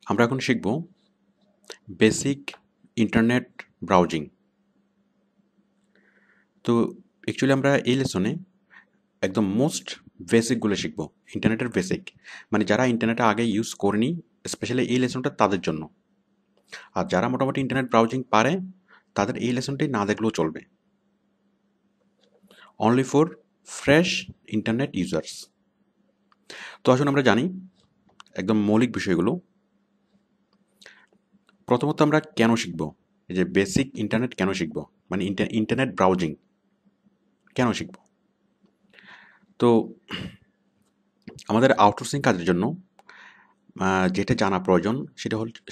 আমরা এখন শিখব বেসিক ইন্টারনেট ব্রাউজিং। তো অ্যাকচুয়ালি আমরা এই লেসনে একদম মোস্ট বেসিকগুলো শিখব, ইন্টারনেটের বেসিক, মানে যারা ইন্টারনেটে আগে ইউজ করেনি, স্পেশালি এই লেসনটা তাদের জন্য। আর যারা মোটামুটি ইন্টারনেট ব্রাউজিং পারে তাদের এই লেসনটি না দেখলেও চলবে। Only for fresh internet users. তো আসুন আমরা জানি একদম মৌলিক বিষয়গুলো। প্রথমত আমরা কেন শিখব, এই যে বেসিক ইন্টারনেট কেন শিখব, মানে ইন্টারনেট ব্রাউজিং কেন শিখব। তো আমাদের আউটসোর্সিং কাজের জন্য যেটা জানা প্রয়োজন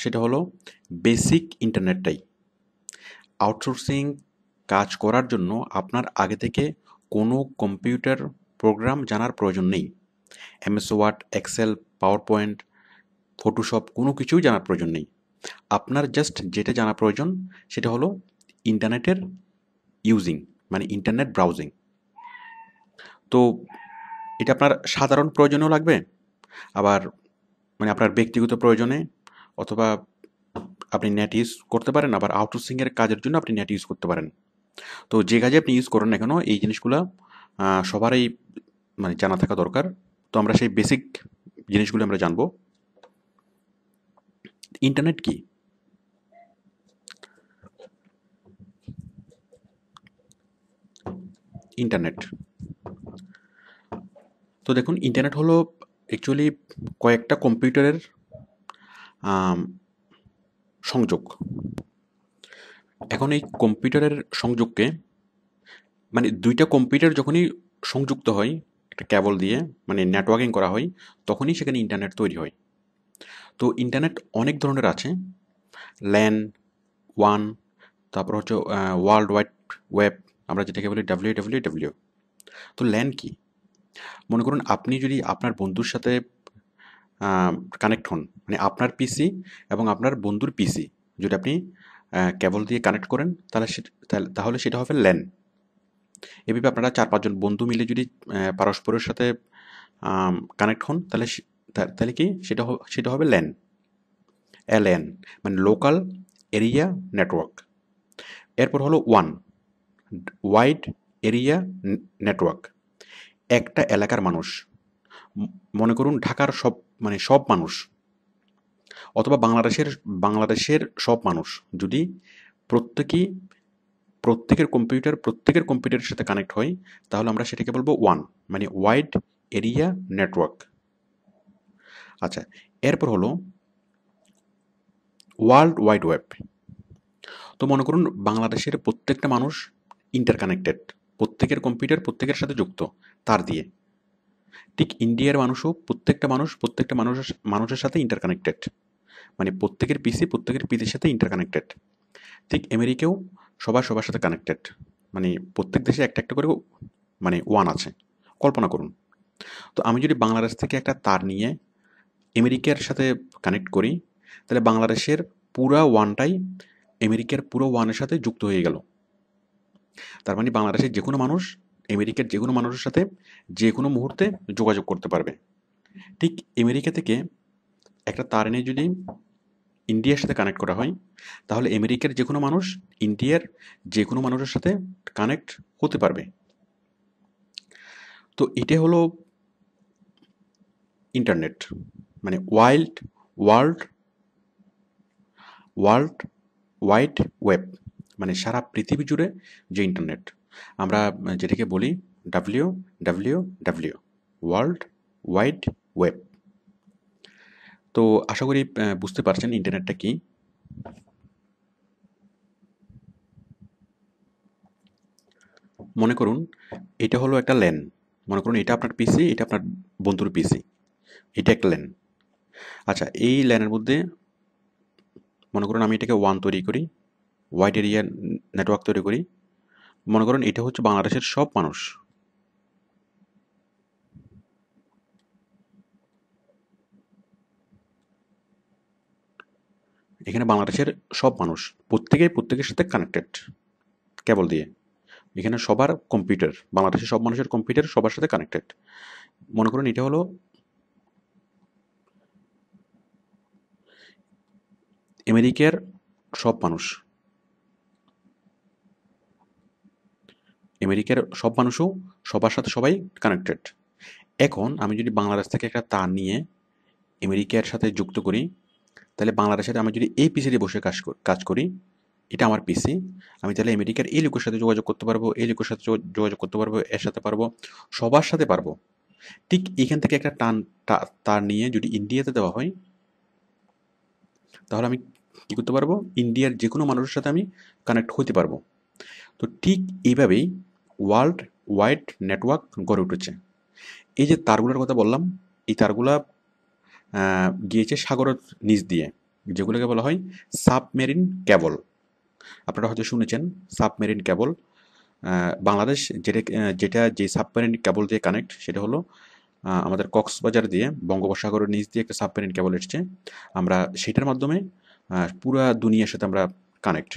সেটা হলো বেসিক ইন্টারনেটটাই। আউটসোর্সিং কাজ করার জন্য আপনার আগে থেকে কোনো কম্পিউটার প্রোগ্রাম জানার প্রয়োজন নেই। MS Word, Excel, PowerPoint, Photoshop কোনো কিছুই জানার প্রয়োজন নেই। আপনার জাস্ট যেটা জানা প্রয়োজন সেটা হলো ইন্টারনেটের ইউজিং, মানে ইন্টারনেট ব্রাউজিং। তো এটা আপনার সাধারণ প্রয়োজনেও লাগবে, আবার মানে আপনার ব্যক্তিগত প্রয়োজনে, অথবা আপনি নেট ইউজ করতে পারেন, আবার আউটসোর্সিংয়ের কাজের জন্য আপনি নেট ইউজ করতে পারেন। তো যে কাজে আপনি ইউজ করেন না কেন এই জিনিসগুলো সবারই মানে জানা থাকা দরকার। তো আমরা সেই বেসিক জিনিসগুলো আমরা জানবো। ইন্টারনেট কি? ইন্টারনেট, তো দেখুন ইন্টারনেট হলো অ্যাকচুয়ালি কয়েকটা কম্পিউটারের সংযোগ। এখন এই কম্পিউটারের সংযোগকে, মানে দুইটা কম্পিউটার যখনই সংযুক্ত হয় একটা কেবল দিয়ে, মানে নেটওয়ার্কিং করা হয়, তখনই সেখানে ইন্টারনেট তৈরি হয়। তো ইন্টারনেট অনেক ধরনের আছে। ল্যান, ওয়ান, তারপর হচ্ছে ওয়ার্ল্ড ওয়াইড ওয়েব, আমরা যেটাকে বলি WWW। তো ল্যান কি? মনে করুন আপনি যদি আপনার বন্ধুর সাথে কানেক্ট হন, মানে আপনার পিসি এবং আপনার বন্ধুর পিসি যদি আপনি কেবল দিয়ে কানেক্ট করেন, তাহলে সেটা হবে ল্যান। এভাবে আপনারা 4-5 জন বন্ধু মিলে যদি পারস্পরের সাথে কানেক্ট হন, তাহলে কি সেটা হবে ল্যান। LAN মানে লোকাল এরিয়া নেটওয়ার্ক। এরপর হলো ওয়ান, ওয়াইড এরিয়া নেটওয়ার্ক। একটা এলাকার মানুষ, মনে করুন ঢাকার সব মানুষ, অথবা বাংলাদেশের সব মানুষ যদি প্রত্যেকের কম্পিউটারের সাথে কানেক্ট হয়, তাহলে আমরা সেটাকে বলবো ওয়ান, মানে ওয়াইড এরিয়া নেটওয়ার্ক। আচ্ছা, এরপর হলো ওয়ার্ল্ড ওয়াইড ওয়েব। তো মনে করুন বাংলাদেশের প্রত্যেকটা মানুষ ইন্টারকানেক্টেড, প্রত্যেকের কম্পিউটার প্রত্যেকের সাথে যুক্ত তার দিয়ে। ঠিক ইন্ডিয়ার মানুষও প্রত্যেকটা মানুষের সাথে ইন্টারকানেক্টেড, মানে প্রত্যেকের পিসির সাথে ইন্টারকানেক্টেড। ঠিক আমেরিকাও সবার সাথে কানেক্টেড, মানে প্রত্যেক দেশে একটা করে মানে ওয়ান আছে, কল্পনা করুন। তো আমি যদি বাংলাদেশ থেকে একটা তার নিয়ে আমেরিকার সাথে কানেক্ট করি, তাহলে বাংলাদেশের পুরো ওয়ানটাই আমেরিকার পুরো ওয়ানের সাথে যুক্ত হয়ে গেল। তার মানে বাংলাদেশের যে কোনো মানুষ আমেরিকার যে কোনো মানুষের সাথে যে কোনো মুহূর্তে যোগাযোগ করতে পারবে। ঠিক আমেরিকা থেকে একটা তার এনে যদি ইন্ডিয়ার সাথে কানেক্ট করা হয়, তাহলে আমেরিকার যে কোনো মানুষ ইন্ডিয়ার যে কোনো মানুষের সাথে কানেক্ট হতে পারবে। তো এটা হলো ইন্টারনেট, মানে ওয়ার্ল্ড ওয়াইড ওয়েব, মানে সারা পৃথিবী জুড়ে যে ইন্টারনেট, আমরা যেটাকে বলি WWW, ওয়ার্ল্ড ওয়াইড ওয়েব। তো আশা করি বুঝতে পারছেন ইন্টারনেটটা কি। মনে করুন এটা হলো একটা ল্যান, মনে করুন এটা আপনার পিসি, এটা আপনার বন্ধুর পিসি, এটা একটা ল্যান। আচ্ছা, এই ল্যানের মধ্যে মনে করুন আমি এটাকে ওয়ান তৈরি করি, ওয়াইড এরিয়া নেটওয়ার্ক তৈরি করি। মনে করুন এটা হচ্ছে বাংলাদেশের সব মানুষ। এখানে বাংলাদেশের সব মানুষ প্রত্যেকের সাথে কানেক্টেড কেবল দিয়ে। এখানে সবার কম্পিউটার, বাংলাদেশের সব মানুষের কম্পিউটার সবার সাথে কানেক্টেড। মনে করুন এটা হলো আমেরিকার সব মানুষ, আমেরিকার সব মানুষও সবার সাথে সবাই কানেক্টেড। এখন আমি যদি বাংলাদেশ থেকে একটা তার নিয়ে আমেরিকার সাথে যুক্ত করি, তাহলে বাংলাদেশের আমি যদি এই পিসিতে বসে কাজ করি, এটা আমার পিসি, আমি তাহলে আমেরিকার এই লোকের সাথে যোগাযোগ করতে পারবো, এই লোকের সাথে যোগাযোগ করতে পারবো, এর সাথে পারবো, সবার সাথে পারবো। ঠিক এখান থেকে একটা তার নিয়ে যদি ইন্ডিয়াতে দেওয়া হয়, তাহলে আমি কী করতে পারবো, ইন্ডিয়ার যে কোনো মানুষের সাথে আমি কানেক্ট হতে পারবো। তো ঠিক এইভাবেই ওয়ার্ল্ড ওয়াইড নেটওয়ার্ক গড়ে উঠেছে। এই যে তারগুলোর কথা বললাম, এই তারগুলা গিয়েছে সাগরের নিচ দিয়ে, যেগুলোকে বলা হয় সাবমেরিন কেবল। আপনারা হয়তো শুনেছেন সাবমেরিন কেবল। বাংলাদেশ যেটা যে সাবমেরিন কেবল দিয়ে কানেক্ট, সেটা হলো আমাদের কক্সবাজার দিয়ে বঙ্গোপসাগরের নিচ দিয়ে একটা সাবমেরিন কেবল এসছে। আমরা সেটার মাধ্যমে পুরা দুনিয়ার সাথে আমরা কানেক্ট।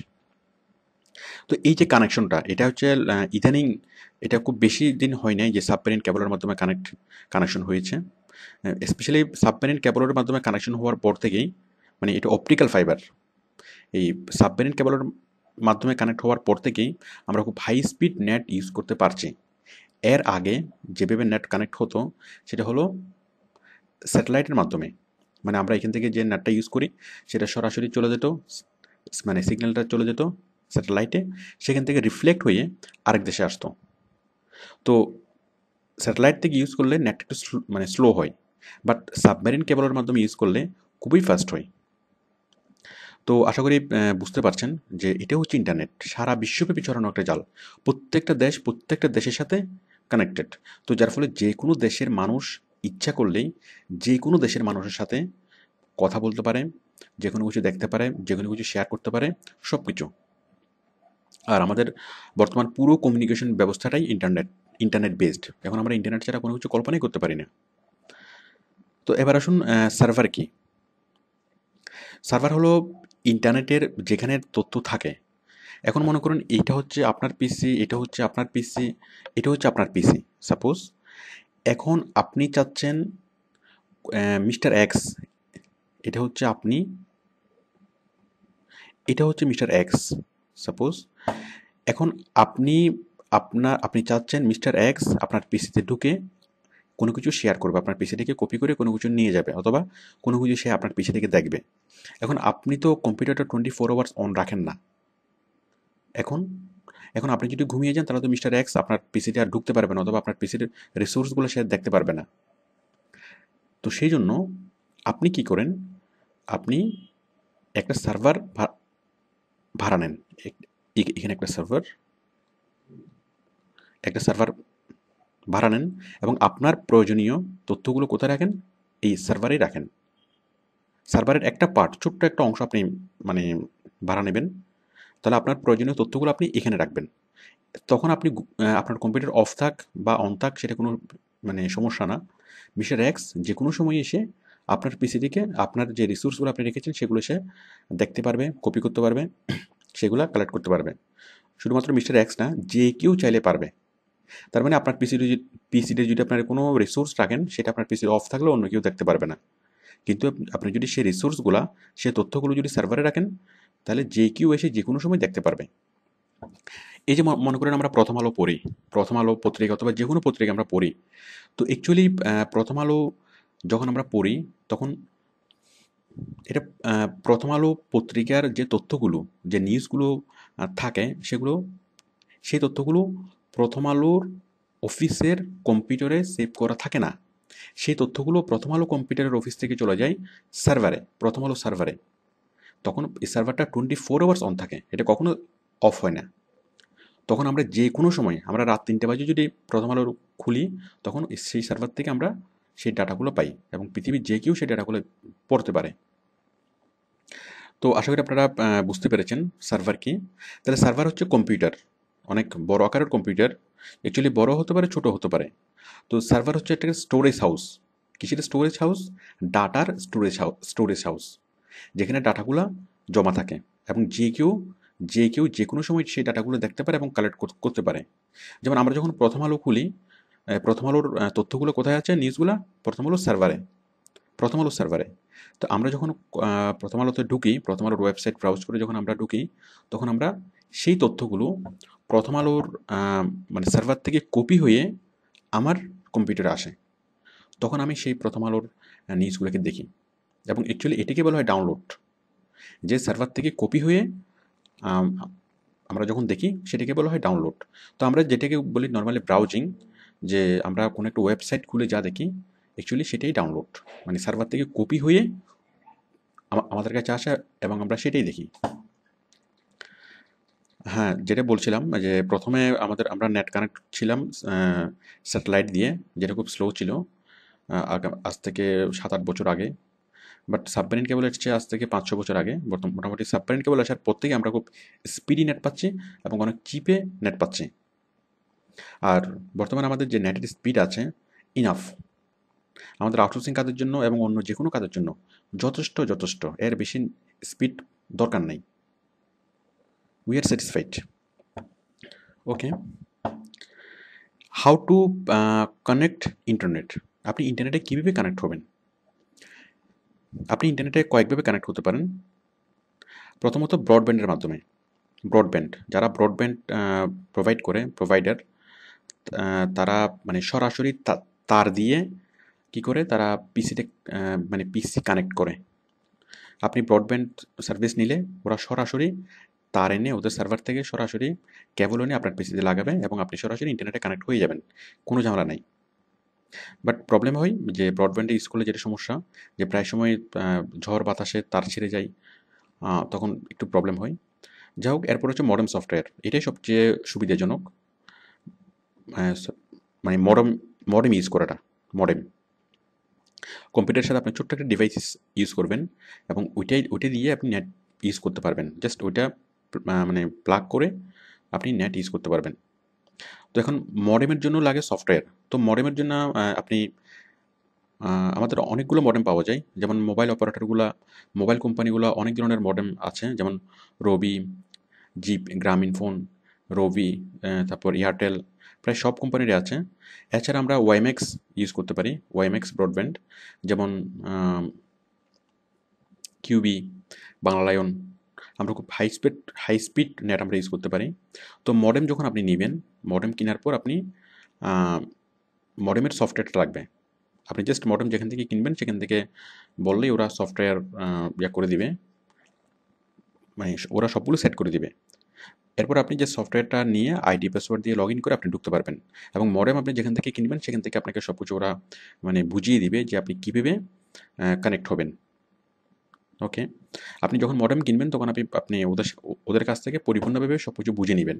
তো এই যে কানেকশনটা, এটা হচ্ছে ইদানিং, এটা খুব বেশি দিন হয় নাই যে সাবমেরিন কেবলের মাধ্যমে কানেকশন হয়েছে। স্পেশালি সাবমেরিন কেবলের মাধ্যমে কানেকশন হওয়ার পর থেকেই, মানে এটা অপটিক্যাল ফাইবার, এই সাবমেরিন কেবলের মাধ্যমে কানেক্ট হওয়ার পর থেকেই আমরা খুব হাই স্পিড নেট ইউজ করতে পারছি। এর আগে যেভাবে নেট কানেক্ট হতো সেটা হলো স্যাটেলাইটের মাধ্যমে, মানে আমরা এখান থেকে যে নেটটা ইউজ করি সেটা সরাসরি চলে যেত, মানে সিগন্যালটা চলে যেত স্যাটেলাইটে, সেখান থেকে রিফ্লেক্ট হয়ে আরেক দেশে আসতো। তো স্যাটেলাইট থেকে ইউজ করলে নেটটা একটু মানে স্লো হয়, বাট সাবমেরিন কেবলের মাধ্যমে ইউজ করলে খুবই ফাস্ট হয়। তো আশা করি বুঝতে পারছেন যে এটা হচ্ছে ইন্টারনেট, সারা বিশ্বব্যাপী ছড়ানো একটা জাল, প্রত্যেকটা দেশ প্রত্যেকটা দেশের সাথে কানেক্টেড। তো যার ফলে যে কোনো দেশের মানুষ ইচ্ছা করলেই যে কোনো দেশের মানুষের সাথে কথা বলতে পারে, যে কোনো কিছু দেখতে পারে, যে কোনো কিছু শেয়ার করতে পারে, সব কিছু। আর আমাদের বর্তমান পুরো কমিউনিকেশন ব্যবস্থাটাই ইন্টারনেট বেসড। এখন আমরা ইন্টারনেট ছাড়া কোনো কিছু কল্পনাই করতে পারি না। তো এবার আসুন সার্ভার কি। সার্ভার হলো ইন্টারনেটের যেখানে তথ্য থাকে। এখন মনে করুন এইটা হচ্ছে আপনার পিসি, এটা হচ্ছে আপনার পিসি, এটা হচ্ছে আপনার পিসি সাপোজ। এখন আপনি চাচ্ছেন মিস্টার এক্স, এটা হচ্ছে আপনি, এটা হচ্ছে মিস্টার এক্স সাপোজ। এখন আপনি চাচ্ছেন মিস্টার এক্স আপনার পিসিতে ঢুকে কোনো কিছু শেয়ার করবে, আপনার পিসি থেকে কপি করে কোনো কিছু নিয়ে যাবে, অথবা কোনো কিছু সে আপনার পিসি থেকে দেখবে। এখন আপনি তো কম্পিউটারটা 24 আওয়ার্স অন রাখেন না। এখন এখন আপনি যদি ঘুমিয়ে যান তাহলে তো মিস্টার এক্স আপনার পিসিতে আর ঢুকতে পারবে না, অথবা আপনার পিসির রিসোর্সগুলো সে দেখতে পারবে না। তো সেই জন্য আপনি কি করেন, আপনি একটা সার্ভার ভাড়া নেন। এখানে একটা সার্ভার ভাড়া নেন এবং আপনার প্রয়োজনীয় তথ্যগুলো কোথায় রাখেন, এই সার্ভারেই রাখেন। সার্ভারের একটা পার্ট, ছোট্ট একটা অংশ আপনি মানে ভাড়া নেবেন, তাহলে আপনার প্রয়োজনীয় তথ্যগুলো আপনি এখানে রাখবেন। তখন আপনি আপনার কম্পিউটার অফ থাক বা অন থাক সেটা কোনো মানে সমস্যা না। মিস্টার এক্স যে কোনো সময় এসে আপনার পিসি থেকে আপনার যে রিসোর্সগুলো আপনি রেখেছেন সেগুলো সে দেখতে পারবে, কপি করতে পারবে, সেগুলো কালেক্ট করতে পারবে। শুধুমাত্র মিস্টার এক্স না, যে কেউ চাইলে পারবে। তার মানে আপনার পিসিতে যদি আপনার কোনো রিসোর্স রাখেন সেটা আপনার পিসি অফ থাকলে অন্য কেউ দেখতে পারবে না। কিন্তু আপনি যদি সেই রিসোর্সগুলা, সেই তথ্যগুলো যদি সার্ভারে রাখেন, তাহলে যে কেউ এসে যে কোনো সময় দেখতে পারবে। এই যে মনে করেন আমরা প্রথম আলো পড়ি, প্রথম আলো পত্রিকা অথবা যে কোনো পত্রিকা আমরা পড়ি। তো অ্যাকচুয়ালি প্রথম আলো যখন আমরা পড়ি তখন এটা প্রথম আলো পত্রিকার যে তথ্যগুলো, যে নিউজগুলো থাকে সেই তথ্যগুলো প্রথম আলোর অফিসের কম্পিউটারে সেভ করা থাকে না। সেই তথ্যগুলো প্রথম আলো কম্পিউটারের অফিস থেকে চলে যায় সার্ভারে, প্রথম আলো সার্ভারে। তখন এই সার্ভারটা 24 আওয়ার্স অন থাকে, এটা কখনো অফ হয় না। তখন আমরা যে কোনো সময়, আমরা রাত 3টে বাজে যদি প্রথম আলো খুলি, তখন সেই সার্ভার থেকে আমরা সেই ডাটাগুলো পাই এবং পৃথিবীর যে কেউ সেই ডাটাগুলো পড়তে পারে। তো আশা করি আপনারা বুঝতে পেরেছেন সার্ভার কি। তাহলে সার্ভার হচ্ছে কম্পিউটার, অনেক বড় আকারের কম্পিউটার, অ্যাকচুয়ালি বড় হতে পারে, ছোট হতে পারে। তো সার্ভার হচ্ছে একটা স্টোরেজ হাউস। কিসের স্টোরেজ হাউস? ডাটার স্টোরেজ হাউস, যেখানে ডাটাগুলো জমা থাকে এবং যে কেউ যে কোনো সময় সেই ডাটাগুলো দেখতে পারে এবং কালেক্ট করতে পারে। যেমন আমরা যখন প্রথম আলো খুলি, প্রথম আলোর তথ্যগুলো কোথায় আছে, নিউজগুলো প্রথম আলোর সার্ভারে। প্রথম আলো সার্ভারে। তো আমরা যখন প্রথম আলোতে ঢুকি, প্রথম আলোর ওয়েবসাইট ব্রাউজ করে যখন আমরা ঢুকি, তখন আমরা সেই তথ্যগুলো প্রথম আলোর মানে সার্ভার থেকে কপি হয়ে আমার কম্পিউটারে আসে। তখন আমি সেই প্রথম আলোর নিউজগুলোকে দেখি, এবং অ্যাকচুয়ালি এটাকে বলা হয় ডাউনলোড। যে সার্ভার থেকে কপি হয়ে আম, আমরা যখন দেখি সেটাকে বলা হয় ডাউনলোড। তো আমরা যেটাকে বলি নর্মালি ব্রাউজিং, যে আমরা কোনো একটা ওয়েবসাইট খুলে যা দেখি অ্যাকচুয়ালি সেটাই ডাউনলোড, মানে সার্ভার থেকে কপি হয়ে আমাদের কাছে আসে এবং আমরা সেটাই দেখি। হ্যাঁ, যেটা বলছিলাম যে প্রথমে আমরা নেট কানেক্ট ছিলাম স্যাটেলাইট দিয়ে, যেটা খুব স্লো ছিল আজ থেকে 7-8 বছর আগে। বাট সাবমেরিন কেবল এসেছে আজ থেকে 5-6 বছর আগে। মোটামুটি সাবমেরিন কেবল আসার পর থেকে আমরা খুব স্পিডি নেট পাচ্ছি এবং অনেক চিপে নেট পাচ্ছি। আর বর্তমানে আমাদের যে নেটের স্পিড আছে ইনাফ আমাদের আউটসোর্সিং কাজের জন্য এবং অন্য যে কোনো কাজের জন্য যথেষ্ট, এর বেশি স্পিড দরকার নেই। We are satisfied. Okay, how to connect internet. আপনি ইন্টারনেটে কীভাবে কানেক্ট হবেন? আপনি ইন্টারনেটে কয়েকভাবে কানেক্ট হতে পারেন। প্রথমত ব্রডব্যান্ডের মাধ্যমে। ব্রডব্যান্ড, যারা ব্রডব্যান্ড প্রোভাইড করে, প্রোভাইডার, তারা মানে সরাসরি তার দিয়ে কি করে তারা পিসিতে মানে পিসি কানেক্ট করে। আপনি ব্রডব্যান্ড সার্ভিস নিলে ওরা সরাসরি তার এনে ওদের সার্ভার থেকে সরাসরি কেবল এনে আপনার পিসিতে লাগাবে এবং আপনি সরাসরি ইন্টারনেটে কানেক্ট হয়ে যাবেন, কোনো ঝামেলা নাই। বাট প্রবলেম হয় যে ব্রডব্যান্ডে ইউজ করলে যেটা সমস্যা, যে প্রায় সময় ঝড় বাতাসে তার ছিঁড়ে যায়, তখন একটু প্রবলেম হয়। যাই হোক, এরপর হচ্ছে মডেম সফটওয়্যার, এটাই সবচেয়ে সুবিধাজনক। মানে মডেম ইউজ করাটা। মডেম কম্পিউটারের সাথে আপনি ছোট্ট একটা ডিভাইস ইউজ করবেন এবং ওইটা দিয়ে আপনি নেট ইউজ করতে পারবেন। জাস্ট ওইটা মানে প্লাগ করে আপনি নেট ইউজ করতে পারবেন। তো এখন মডেমের জন্য লাগে সফটওয়্যার। তো মডেমের জন্য আপনি আমাদের অনেকগুলো মডেম পাওয়া যায়, যেমন মোবাইল অপারেটরগুলো, মোবাইল কোম্পানিগুলো অনেক ধরনের মডেম আছে, যেমন রবি, জিপ, গ্রামীণ ফোন, রবি, তারপর এয়ারটেল, প্রায় সব কোম্পানিরই আছে। এছাড়া আমরা ওয়াইম্যাক্স ইউজ করতে পারি, ওয়াইম্যাক্স ব্রডব্যান্ড, যেমন কিউবি, বাংলায়ন। আমরা খুব হাই স্পিড নেট আমরা ইউজ করতে পারি। তো মডেম যখন আপনি নেবেন, মডেম কেনার পর আপনি মডেমের সফটওয়্যারটা লাগবে। আপনি জাস্ট মডেম যেখান থেকে কিনবেন সেখান থেকে বললেই ওরা সফটওয়্যার করে দিবে, মানে ওরা সবগুলো সেট করে দিবে। এরপর আপনি যে সফটওয়্যারটা নিয়ে আইডি পাসওয়ার্ড দিয়ে লগ ইন করে আপনি ঢুকতে পারবেন, এবং মডেম আপনি যেখান থেকে কিনবেন সেখান থেকে আপনাকে সব কিছু ওরা মানে বুঝিয়ে দিবে যে আপনি কীভাবে কানেক্ট হবেন। ওকে, আপনি যখন মডেম কিনবেন তখন আপনি ওদের কাছ থেকে পরিপূর্ণভাবে সব কিছু বুঝে নেবেন,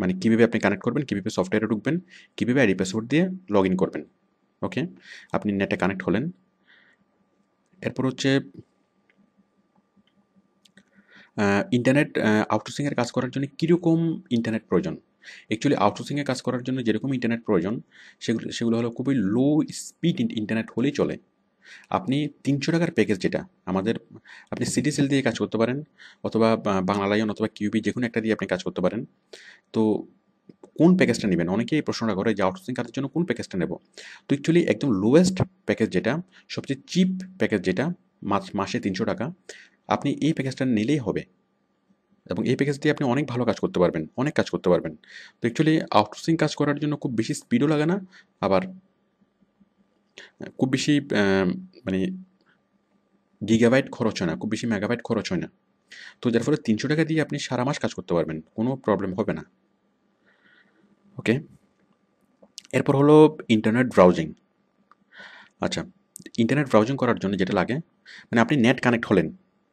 মানে কীভাবে আপনি কানেক্ট করবেন, কীভাবে সফটওয়্যারে ঢুকবেন, কীভাবে আইডি পাসওয়ার্ড দিয়ে লগ ইন করবেন। ওকে, আপনি নেটে কানেক্ট হলেন। এরপর হচ্ছে ইন্টারনেট আউটসোর্সিংয়ের কাজ করার জন্য কীরকম ইন্টারনেট প্রয়োজন। অ্যাকচুয়ালি আউটসোর্সিংয়ে কাজ করার জন্য যেরকম ইন্টারনেট প্রয়োজন সেগুলো হলো খুবই লো স্পিড ইন্টারনেট হলেই চলে। আপনি 300 টাকার প্যাকেজ যেটা আমাদের, আপনি সিটিসেল দিয়ে কাজ করতে পারেন, অথবা বাংলালায়ন অথবা কিউবি, যে কোনো একটা দিয়ে আপনি কাজ করতে পারেন। তো কোন প্যাকেজটা নেবেন, অনেকেই এই প্রশ্নটা করে যে আউটসোর্সিং কাজের জন্য কোন প্যাকেজটা নেব। তো অ্যাকচুয়ালি একদম লোয়েস্ট প্যাকেজ যেটা, সবচেয়ে চিপ প্যাকেজ যেটা, মাসে 300 টাকা, আপনি এই প্যাকেজটা নিলেই হবে, এবং এই প্যাকেজ দিয়ে আপনি অনেক ভালো কাজ করতে পারবেন, অনেক কাজ করতে পারবেন। তো অ্যাকচুয়ালি আউটসোর্সিং কাজ করার জন্য খুব বেশি স্পিডও লাগে না, আবার খুব বেশি মানে গিগাবাইট খরচ হয় না, খুব বেশি মেগাবাইট খরচ হয় না। তো যার ফলে 300 টাকা দিয়ে আপনি সারা মাস কাজ করতে পারবেন, কোনো প্রবলেম হবে না। ওকে, এরপর হলো ইন্টারনেট ব্রাউজিং। আচ্ছা, ইন্টারনেট ব্রাউজিং করার জন্য যেটা লাগে, মানে আপনি নেট কানেক্ট হলেন,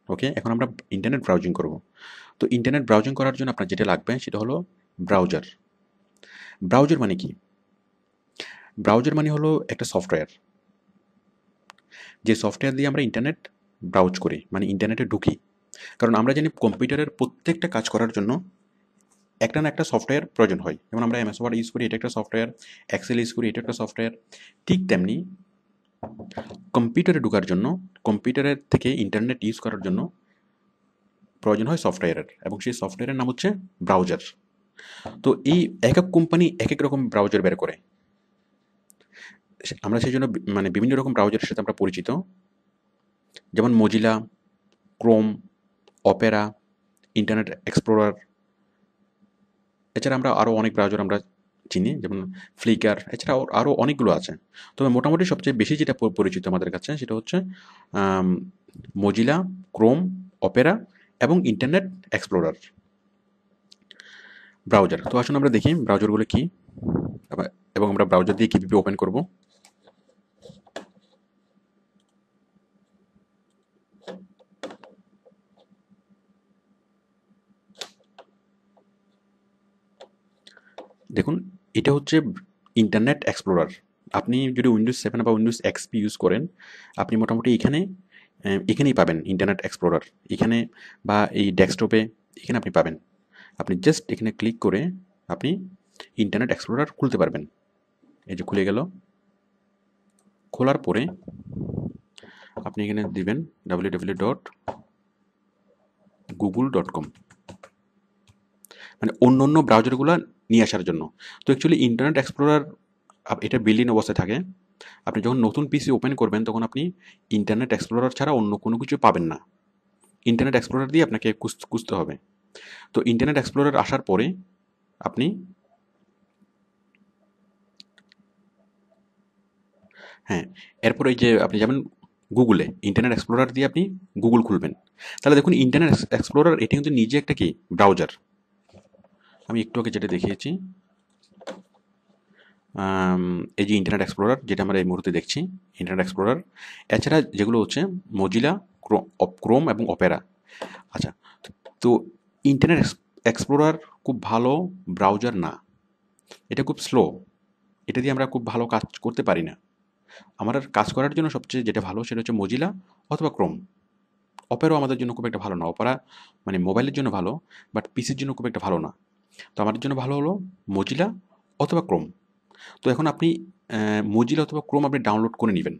ওকে, এখন আমরা ইন্টারনেট ব্রাউজিং করব। তো ইন্টারনেট ব্রাউজিং করার জন্য আপনার যেটা লাগবে সেটা হলো ব্রাউজার। ব্রাউজার মানে কি? ব্রাউজার মানে হলো একটা সফটওয়্যার, যে সফটওয়্যার দিয়ে আমরা ইন্টারনেট ব্রাউজ করি, মানে ইন্টারনেটে ঢুকি। কারণ আমরা জানি কম্পিউটারের প্রত্যেকটা কাজ করার জন্য একটা না একটা সফটওয়্যার প্রয়োজন হয়। যেমন আমরা এমএস ওয়ার্ড ইউজ করি, এটা একটা সফটওয়্যার, এক্সেল ইউজ করি, এটা একটা সফটওয়্যার। ঠিক তেমনি কম্পিউটারে ঢোকার জন্য, কম্পিউটারের থেকে ইন্টারনেট ইউজ করার জন্য প্রয়োজন হয় সফটওয়্যারের, এবং সেই সফটওয়্যারের নাম হচ্ছে ব্রাউজার। তো এই এক এক কোম্পানি এক এক রকম ব্রাউজার বের করে। আমরা সেই জন্য মানে বিভিন্ন রকম ব্রাউজারের সাথে আমরা পরিচিত, যেমন Mozilla, Chrome, Opera, internet explorer. এছাড়া আমরা আরও অনেক ব্রাউজার আমরা চিনি, যেমন ফ্লিকার। এছাড়া আরও অনেকগুলো আছে। তবে মোটামুটি সবচেয়ে বেশি যেটা পরিচিত আমাদের কাছে সেটা হচ্ছে মজিলা, ক্রোম, অপেরা এবং ইন্টারনেট এক্সপ্লোরার ব্রাউজার। তো আসুন আমরা দেখি ব্রাউজারগুলো কী এবং আমরা ব্রাউজার দিয়ে কীভাবে ওপেন করব। দেখুন, এটা হচ্ছে ইন্টারনেট এক্সপ্লোরার। আপনি যদি উইন্ডোজ 7 বা উইন্ডোজ এক্সপি ইউজ করেন, আপনি মোটামুটি এখানেই পাবেন ইন্টারনেট এক্সপ্লোরার। এখানে বা এই ডেস্কটপে এখানে আপনি পাবেন। আপনি জাস্ট এখানে ক্লিক করে আপনি ইন্টারনেট এক্সপ্লোরার খুলতে পারবেন। এই যে খুলে গেল। খোলার পরে আপনি এখানে দিবেন www.google.com, মানে অন্য অন্য ব্রাউজারগুলো নিয়ে আসার জন্য। তো অ্যাকচুয়ালি ইন্টারনেট এক্সপ্লোরার এটা বিল্ড ইন অবস্থায় থাকে। আপনি যখন নতুন পিসি ওপেন করবেন তখন আপনি ইন্টারনেট এক্সপ্লোরার ছাড়া অন্য কোনো কিছু পাবেন না। ইন্টারনেট এক্সপ্লোরার দিয়ে আপনাকে খুঁজতে হবে। তো ইন্টারনেট এক্সপ্লোরার আসার পরে আপনি হ্যাঁ, এরপর এই যে আপনি যাবেন গুগলে, ইন্টারনেট এক্সপ্লোরার দিয়ে আপনি গুগল খুলবেন। তাহলে দেখুন ইন্টারনেট এক্সপ্লোরার এটা কিন্তু নিজে একটা কি ব্রাউজার। আমি একটু আগে যেটা দেখিয়েছি, এই যে ইন্টারনেট এক্সপ্লোরার যেটা আমরা এই মুহূর্তে দেখছি, ইন্টারনেট এক্সপ্লোরার। এছাড়া যেগুলো হচ্ছে মজিলা, ক্রোম এবং অপেরা। আচ্ছা, তো ইন্টারনেট এক্সপ্লোরার খুব ভালো ব্রাউজার না, এটা খুব স্লো। এটা দিয়ে আমরা খুব ভালো কাজ করতে পারি না। আমার কাজ করার জন্য সবচেয়ে যেটা ভালো সেটা হচ্ছে মজিলা অথবা ক্রোম। অপেরাও আমাদের জন্য খুব একটা ভালো না। অপেরা মানে মোবাইলের জন্য ভালো, বাট পিসির জন্য খুব একটা ভালো না। তো আমাদের জন্য ভালো হলো মজিলা অথবা ক্রোম। তো এখন আপনি মজিলা অথবা ক্রোম আপনি ডাউনলোড করে নেবেন।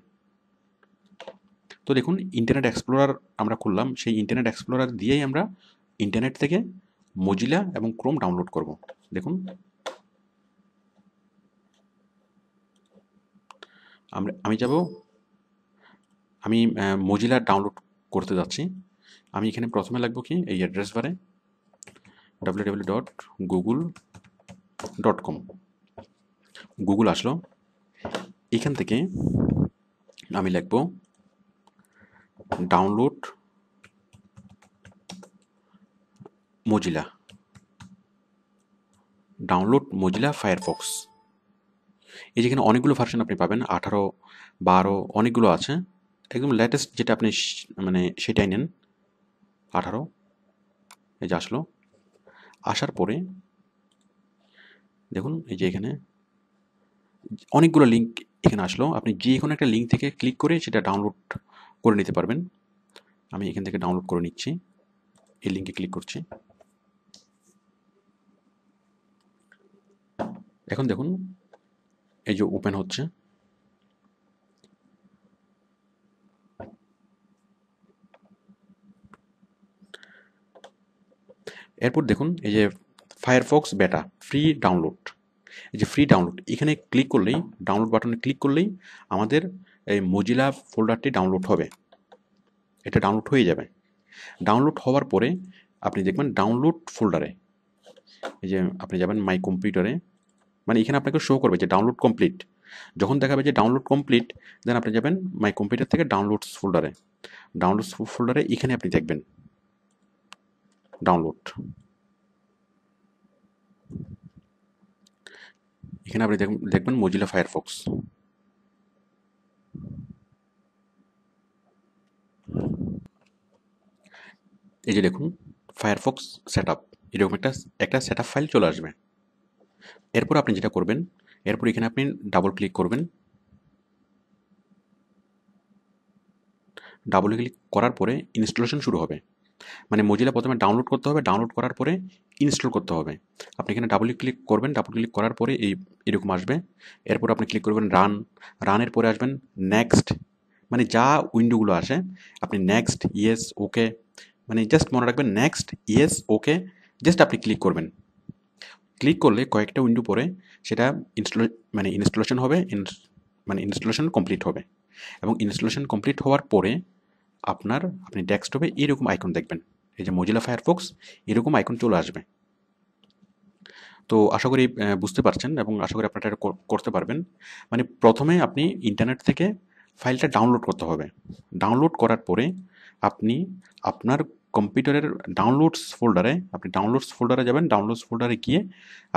তো দেখুন ইন্টারনেট এক্সপ্লোরার আমরা খুললাম, সেই ইন্টারনেট এক্সপ্লোরার দিয়েই আমরা ইন্টারনেট থেকে মজিলা এবং ক্রোম ডাউনলোড করব। দেখুন আমি যাব, আমি মজিলা ডাউনলোড করতে যাচ্ছি। আমি এখানে প্রথমে লাগবো কি এই অ্যাড্রেস বারে www.google.com। গুগল আসলো। এখান থেকে আমি লিখব ডাউনলোড মজিলা, ফায়ারফক্স। এই যেখানে অনেকগুলো ভার্সন আপনি পাবেন, 18, 12 অনেকগুলো আছে। একদম লেটেস্ট যেটা আপনি মানে সেটাই নেন, 18। এই যে আসলো। আসার পরে দেখুন এই যে এখানে অনেকগুলো লিঙ্ক এখানে আসলো। আপনি যে কোনো একটা লিঙ্ক থেকে ক্লিক করে সেটা ডাউনলোড করে নিতে পারবেন। আমি এখান থেকে ডাউনলোড করে নিচ্ছি, এই লিঙ্কে ক্লিক করছি। এখন দেখুন এই যে ওপেন হচ্ছে। এরপর দেখুন এই যে ফায়ারফক্স বেটা ফ্রি ডাউনলোড, এই যে ফ্রি ডাউনলোড এখানে ক্লিক করলেই, ডাউনলোড বাটনে ক্লিক করলেই আমাদের এই মজিলা ফোল্ডারটি ডাউনলোড হবে। এটা ডাউনলোড হয়ে যাবে। ডাউনলোড হওয়ার পরে আপনি দেখবেন ডাউনলোড ফোল্ডারে, এই যে আপনি যাবেন মাই কম্পিউটারে, মানে এখানে আপনাকে শো করবে যে ডাউনলোড কমপ্লিট। যখন দেখাবে যে ডাউনলোড কমপ্লিট, দেন আপনি যাবেন মাই কম্পিউটার থেকে ডাউনলোডস ফোল্ডারে। ডাউনলোডস ফোল্ডারে এখানে আপনি দেখবেন ডাউনলোড, এখানে আপনি দেখবেন মজিলা ফায়ারফক্স। এই যে দেখুন ফায়ারফক্স সেটআপ, এরকম একটা সেটআপ ফাইল চলে আসবে। এরপর আপনি যেটা করবেন, এরপর এখানে আপনি ডাবল ক্লিক করবেন। ডাবল ক্লিক করার পরে ইনস্টলেশন শুরু হবে। মানে মজিলা প্রথমে ডাউনলোড করতে হবে, ডাউনলোড করার পরে ইনস্টল করতে হবে। আপনি এখানে ডাবল ক্লিক করবেন, ডাবল ক্লিক করার পরে এরকম আসবে। এরপর আপনি ক্লিক করবেন রানের পরে আসবেন নেক্সট, মানে যা উইন্ডোগুলো আসে আপনি নেক্সট, ইয়েস, ওকে, মানে জাস্ট মনে রাখবেন নেক্সট, ইয়েস, ওকে, জাস্ট আপনি ক্লিক করবেন। ক্লিক করলে কয়েকটা উইন্ডো পরে সেটা ইনস্টলেশন হবে। মানে ইনস্টলেশন কমপ্লিট হবে, এবং ইনস্টলেশন কমপ্লিট হওয়ার পরে আপনি ডেস্কটপে এরকম আইকন দেখবেন, এই যে মজিলা ফায়ারফক্স এরকম আইকন চলে আসবে। তো আশা করি বুঝতে পারছেন, এবং আশা করি আপনারা এটা করতে পারবেন। মানে প্রথমে আপনি ইন্টারনেট থেকে ফাইলটা ডাউনলোড করতে হবে। ডাউনলোড করার পরে আপনি আপনার কম্পিউটারের ডাউনলোডস ফোল্ডারে যাবেন। ডাউনলোডস ফোল্ডারে গিয়ে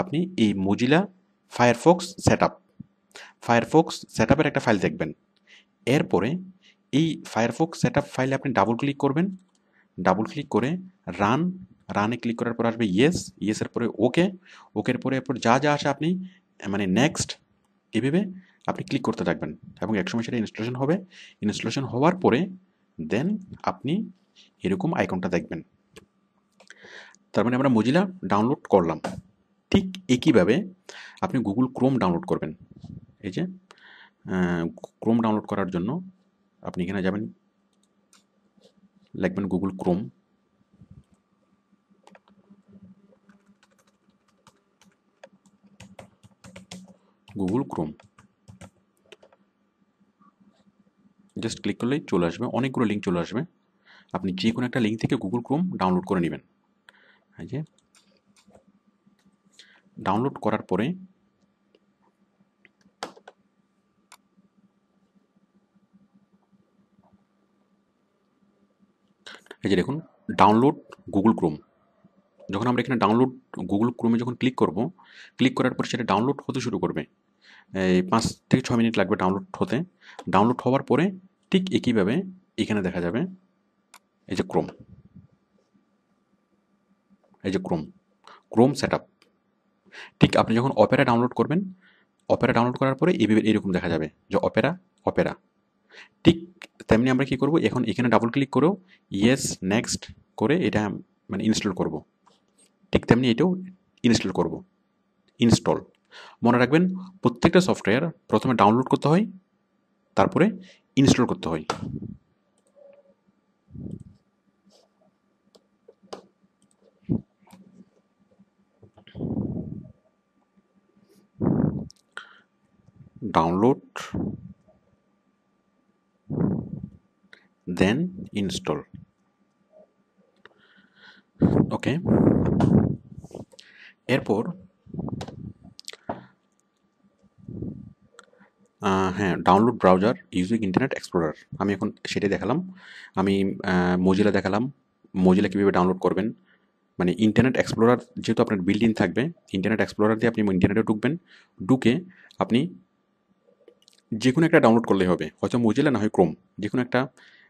আপনি এই মজিলা ফায়ারফক্স সেটআপের একটা ফাইল দেখবেন। এরপরে এই ফায়ারফক্স সেটআপ ফাইলে আপনি ডাবল ক্লিক করবেন। ডাবল ক্লিক করে রানে ক্লিক করার পর আসবে ইয়েসের পরে ওকের পরে এরপর যা আসে আপনি মানে নেক্সট এভাবে আপনি ক্লিক করতে থাকবেন, এবং একসময় সেটা ইনস্টলেশন হবে। ইনস্টলেশন হওয়ার পরে দেন আপনি এরকম আইকনটা দেখবেন। তার মানে আমরা মজিলা ডাউনলোড করলাম। ঠিক একইভাবে আপনি গুগল ক্রোম ডাউনলোড করবেন। এই যে ক্রোম ডাউনলোড করার জন্য আপনি এখানে যাবেন, লিখবেন গুগল ক্রোম। জাস্ট ক্লিক করলেই চলে আসবে, অনেকগুলো লিঙ্ক চলে আসবে। আপনি যে কোনো একটা লিঙ্ক থেকে গুগল ক্রোম ডাউনলোড করে নেবেন। এই যে ডাউনলোড করার পরে এই যে দেখুন ডাউনলোড গুগল ক্রোম। যখন আমরা এখানে ডাউনলোড গুগল ক্রোমে যখন ক্লিক করার পর সেটা ডাউনলোড হতে শুরু করবে। এই 5 থেকে 6 মিনিট লাগবে ডাউনলোড হতে। ডাউনলোড হওয়ার পরে ঠিক একইভাবে এখানে দেখা যাবে এই যে ক্রোম সেটআপ। ঠিক আপনি যখন অপেরা ডাউনলোড করবেন, অপেরা ডাউনলোড করার পরে এরকম দেখা যাবে যে অপেরা। ঠিক তেমনি আমরা কি করব, এখন এখানে ডাবল ক্লিক করেও ইয়েস নেক্সট করে এটা মানে ইনস্টল করব। ঠিক তেমনি এটাও ইনস্টল। মনে রাখবেন প্রত্যেকটা সফটওয়্যার প্রথমে ডাউনলোড করতে হয়, তারপরে ইনস্টল করতে হয়। ডাউনলোড দেন ইনস্টল। ওকে, এরপর হ্যাঁ, download browser using internet explorer, আমি এখন সেটাই দেখালাম। আমি মজিলা দেখালাম, মজিলা কীভাবে ডাউনলোড করবেন। মানে ইন্টারনেট এক্সপ্লোরার যেহেতু আপনার বিল্ট ইন থাকবে, ইন্টারনেট এক্সপ্লোরার দিয়ে আপনি ইন্টারনেটে ঢুকে আপনি যে কোনো একটা ডাউনলোড করলেই হবে, হয়তো মজিলা না হয় ক্রোম, যে কোনো একটা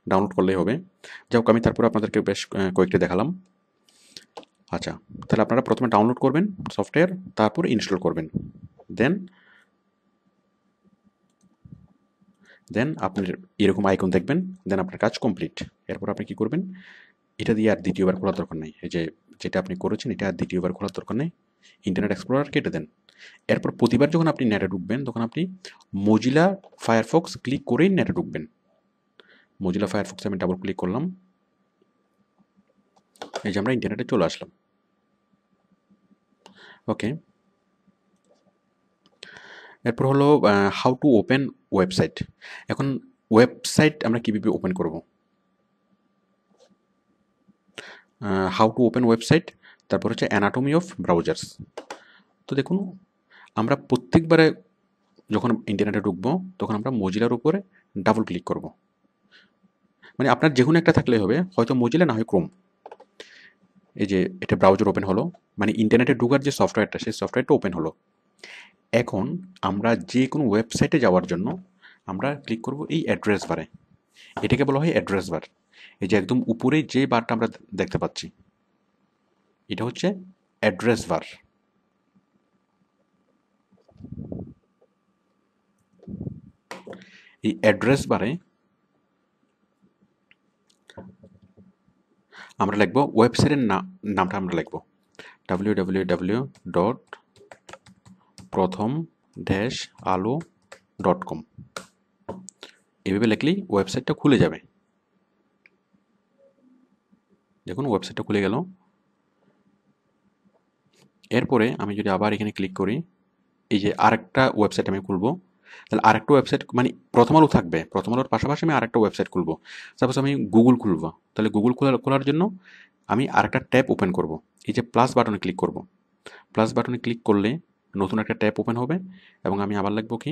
ডাউনলোড করলেই হবে। যাই হোক, আমি তারপর আপনাদেরকে বেশ কয়েকটি দেখালাম। আচ্ছা, তাহলে আপনারা প্রথমে ডাউনলোড করবেন সফটওয়্যার, তারপর ইনস্টল করবেন। দেন আপনার এরকম আইকন দেখবেন, দেন আপনার কাজ কমপ্লিট। এরপর আপনি কী করবেন, এটা দিয়ে আর দ্বিতীয়বার খোলার দরকার নেই। এই যে যেটা আপনি করেছেন এটা আর দ্বিতীয়বার খোলার দরকার নেই। ইন্টারনেট এক্সপ্লোরার কেটে দেন। এরপর প্রতিবার যখন আপনি নেটে ঢুকবেন তখন আপনি মজিলা ফায়ারফক্স ক্লিক করেই নেটে ঢুকবেন। মজিলা ফায়ারফক্সে আমি ডাবল ক্লিক করলাম, এই যে আমরা ইন্টারনেটে চলে আসলাম। ওকে, এরপর হলো হাউ টু ওপেন ওয়েবসাইট। এখন ওয়েবসাইট আমরা কীভাবে ওপেন করব, হাউ টু ওপেন ওয়েবসাইট, তারপর হচ্ছে অ্যানাটমি অফ ব্রাউজার্স। তো দেখুন, আমরা প্রত্যেকবারে যখন ইন্টারনেটে ঢুকবো তখন আমরা মজিলার উপরে ডাবল ক্লিক করব। মানে আপনার যে কোনো একটা থাকলেই হবে, হয়তো মজিলা না হয় ক্রোম। এই যে এটা ব্রাউজার ওপেন হলো, মানে ইন্টারনেটে ঢোকার যে সফটওয়্যারটা সেই সফটওয়্যারটা ওপেন হলো। এখন আমরা যে কোনো ওয়েবসাইটে যাওয়ার জন্য আমরা ক্লিক করব এই অ্যাড্রেস বারে। এটাকে বলা হয় অ্যাড্রেস বার। এই যে একদম উপরে যে বারটা আমরা দেখতে পাচ্ছি এটা হচ্ছে অ্যাড্রেস বার। এই অ্যাড্রেস বারে আমরা লিখব ওয়েবসাইটের নামটা আমরা লিখব www.prothom-alo.com। এভাবে লিখলেই ওয়েবসাইটটা খুলে যাবে। দেখুন ওয়েবসাইটটা খুলে গেল। এরপরে আমি যদি আবার এখানে ক্লিক করি, এই যে আরেকটা ওয়েবসাইট আমি খুলব, তাহলে আরেকটা ওয়েবসাইট মানে প্রথম আলো থাকবে, প্রথম আলোর পাশাপাশি আমি আরেকটা ওয়েবসাইট খুলবো। সাপোজ আমি গুগল খুলবো, তাহলে গুগল খোলার জন্য আমি আরেকটা ট্যাব ওপেন করব। এই যে প্লাস বাটনে ক্লিক করব, প্লাস বাটনে ক্লিক করলে নতুন একটা ট্যাব ওপেন হবে এবং আমি আবার লিখবো কি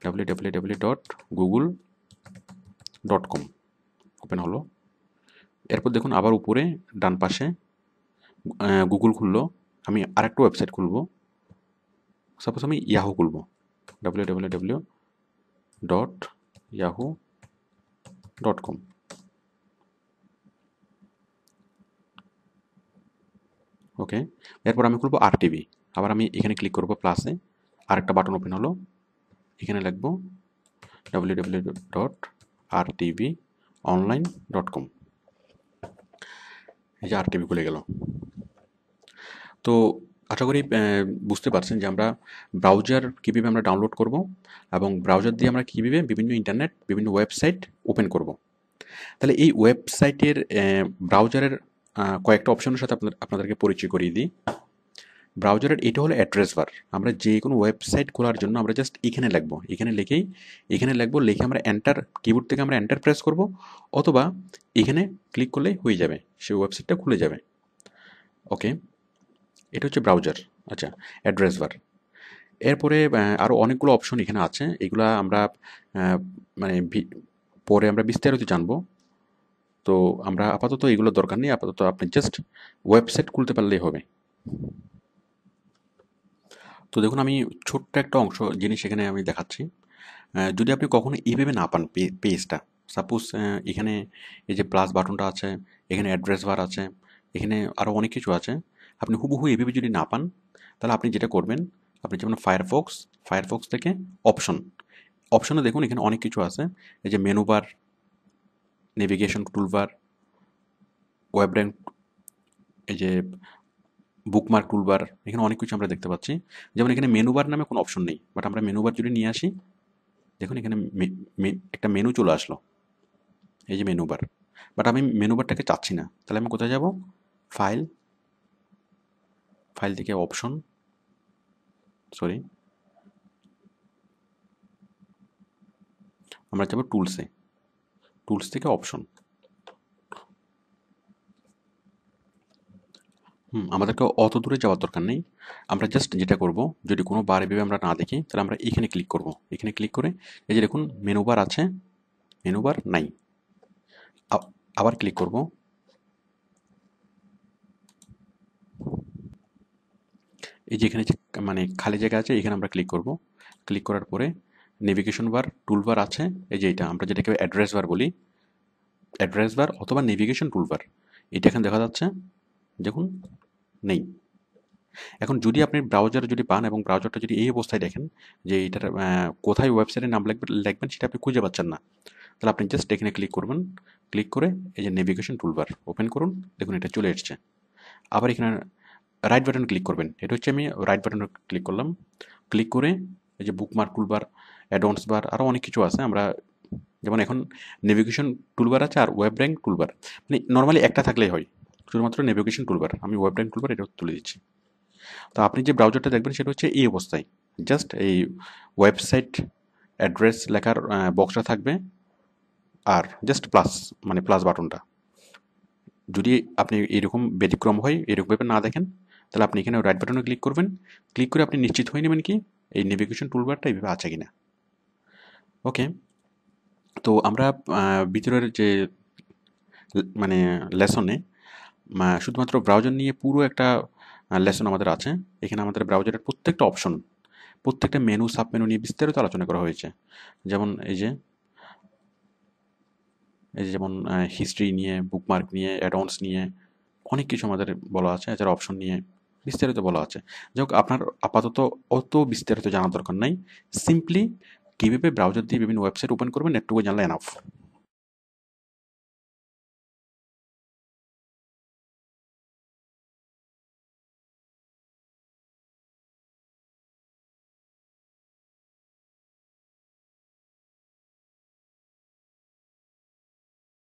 www.google.com, ওপেন হলো। এরপর দেখুন আবার উপরে ডান পাশে গুগল খুললো, আমি আরেকটা ওয়েবসাইট খুলবো। সাপোজ আমি ইয়াহু খুলবো, www.yahoo.com। ওকে, এরপর আমি খুলবো RTV, আবার আমি এখানে ক্লিক করবো প্লাসে, আরেকটা বাটন ওপেন হলো, এখানে লিখবো www.rtvonline.com। এই যে RTV খুলে গেল। তো আশা করি বুঝতে পারছেন যে আমরা ব্রাউজার কীভাবে আমরা ডাউনলোড করব এবং ব্রাউজার দিয়ে আমরা কীভাবে বিভিন্ন ইন্টারনেট, বিভিন্ন ওয়েবসাইট ওপেন করব। তাহলে এই ওয়েবসাইটের ব্রাউজারের কয়েকটা অপশনের সাথে আপনাদেরকে পরিচয় করিয়ে দিই। ব্রাউজারের এটা হলো অ্যাড্রেস বার। আমরা যে কোনো ওয়েবসাইট খোলার জন্য আমরা জাস্ট এখানে লিখবো, এখানে লিখবো, লিখে আমরা এন্টার, কিবোর্ড থেকে আমরা এন্টার প্রেস করব, অথবা এখানে ক্লিক করলেই হয়ে যাবে, সেই ওয়েবসাইটটা খুলে যাবে। ওকে, এটা হচ্ছে ব্রাউজার। আচ্ছা, অ্যাড্রেস বার। এরপরে আরও অনেকগুলো অপশন এখানে আছে, এগুলা আমরা মানে পরে আমরা বিস্তারিত জানবো। তো আমরা আপাতত এগুলো দরকার নেই, আপাতত আপনি জাস্ট ওয়েবসাইট খুলতে পারলেই হবে। তো দেখুন আমি ছোট্ট একটা জিনিস এখানে আমি দেখাচ্ছি। যদি আপনি কখনো এইভাবে না পান পেজটা, সাপোজ এখানে এই যে প্লাস বাটনটা আছে, এখানে অ্যাড্রেস বার আছে, এখানে আরও অনেক কিছু আছে, আপনি হুবহু এইভাবে যদি না পান, তাহলে আপনি যেটা করবেন, আপনি যেমন ফায়ারফক্স থেকে অপশনে দেখুন এখানে অনেক কিছু আছে। এই যে menu bar, navigation toolbar, web rank, এই যে বুকমার্ক টুলবার, এখানে অনেক কিছু আমরা দেখতে পাচ্ছি। যেমন এখানে মেনু বার নামে কোনো অপশন নেই, বাট আমরা মেনু বার যদি নিয়ে আসি, দেখুন এখানে একটা মেনু চলে আসলো, এই যে মেনু বার। বাট আমি মেনু বারটাকে চাচ্ছি না, তাহলে আমি কোথায় যাব? ফাইল থেকে অপশন, আমরা যাব টুলস থেকে অপশন। আমাদেরকে অত দূরে যাওয়ার দরকার নেই। আমরা জাস্ট যেটা করব, যদি কোনো বার এভাবে আমরা না দেখি, তাহলে আমরা এখানে ক্লিক করব। এখানে ক্লিক করে এই যে দেখুন মেনু বার আছে, মেনু বার নাই, আবার ক্লিক করব। এই যে এখানে মানে খালি জায়গা আছে, এখানে আমরা ক্লিক করব। ক্লিক করার পরে নেভিগেশন বার, টুলবার আছে, এই যে এটা আমরা যেটাকে অ্যাড্রেস বার বলি, অ্যাড্রেস বার অথবা নেভিগেশন টুলবার, এটা এখানে দেখা যাচ্ছে, দেখুন নেই। এখন যদি আপনি ব্রাউজার যদি পান এবং ব্রাউজারটা যদি এই অবস্থায় দেখেন যে এটার কোথায় ওয়েবসাইটের নাম লিখবেন সেটা আপনি খুঁজে পাচ্ছেন না, তাহলে আপনি জাস্ট এখানে ক্লিক করবেন। ক্লিক করে এই যে নেভিগেশন টুলবার ওপেন করুন, দেখুন এটা চলে এসছে। আবার এখানে রাইট বাটন ক্লিক করবেন, এটা হচ্ছে আমি রাইট বাটনে ক্লিক করলাম। ক্লিক করে এই যে বুকমার্ক টুলবার, অ্যাডভান্স বার, আরও অনেক কিছু আছে। আমরা যেমন এখন নেভিগেশন টুলবার আছে আর ওয়েব র্যাঙ্ক টুলবার, মানে নর্মালি একটা থাকলেই হয়, শুধুমাত্র নেভিগেশন টুলবার, আমি ওয়েব র্যাঙ্ক টুলবার এটা তুলে দিচ্ছি। তো আপনি যে ব্রাউজারটা দেখবেন সেটা হচ্ছে এই অবস্থায়, জাস্ট এই ওয়েবসাইট অ্যাড্রেস লেখার বক্সটা থাকবে আর জাস্ট প্লাস বাটনটা। যদি আপনি এরকম ব্যতিক্রম হয়, এরকমভাবে না দেখেন, তাহলে আপনি এখানে রাইট বাটনে ক্লিক করবেন। ক্লিক করে আপনি নিশ্চিত হয়ে নেবেন কি এই নেভিগেশন টুলবারটা এইভাবে আছে কিনা। ওকে, তো আমরা ভিতরের যে মানে লেসনে শুধুমাত্র ব্রাউজার নিয়ে পুরো একটা লেসন আমাদের আছে। এখানে আমাদের ব্রাউজারের প্রত্যেকটা অপশন, প্রত্যেকটা মেনু, সাব মেনু নিয়ে বিস্তারিত আলোচনা করা হয়েছে। যেমন এই যে যেমন হিস্ট্রি নিয়ে, বুকমার্ক নিয়ে, অ্যাডভান্স নিয়ে অনেক কিছু আমাদের বলা আছে, এছাড়া অপশন নিয়ে বিস্তারিত বলা আছে। যাই হোক, আপনার আপাতত অত বিস্তারিত জানার দরকার নাই, সিম্পলি কীভাবে ব্রাউজার দিয়ে বিভিন্ন ওয়েবসাইট ওপেন করবেন এটুকু জানলে এনাফ।